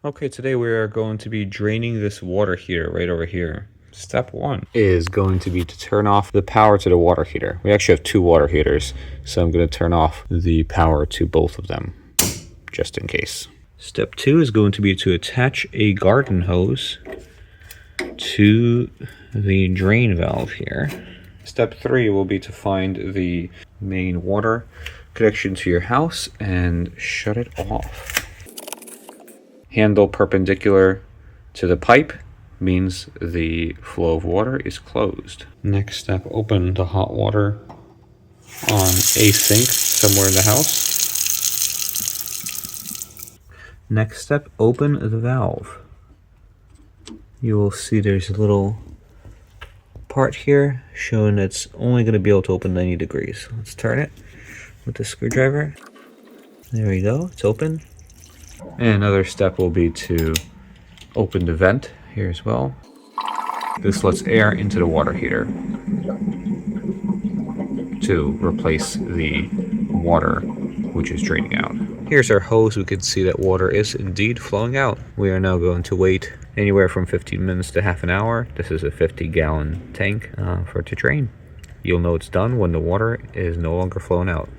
Okay, today we are going to be draining this water heater right over here. Step one is going to be to turn off the power to the water heater. We actually have two water heaters, so I'm going to turn off the power to both of them, just in case. Step two is going to be to attach a garden hose to the drain valve here. Step three will be to find the main water connection to your house and shut it off. Handle perpendicular to the pipe means the flow of water is closed. Next step, open the hot water on a sink somewhere in the house. Next step, open the valve. You will see there's a little part here showing it's only going to be able to open 90 degrees. Let's turn it with the screwdriver. There we go, it's open. And another step will be to open the vent here as well. This lets air into the water heater to replace the water which is draining out. Here's our hose. We can see that water is indeed flowing out. We are now going to wait anywhere from 15 minutes to half an hour. This is a 50-gallon tank for it to drain. You'll know it's done when the water is no longer flowing out.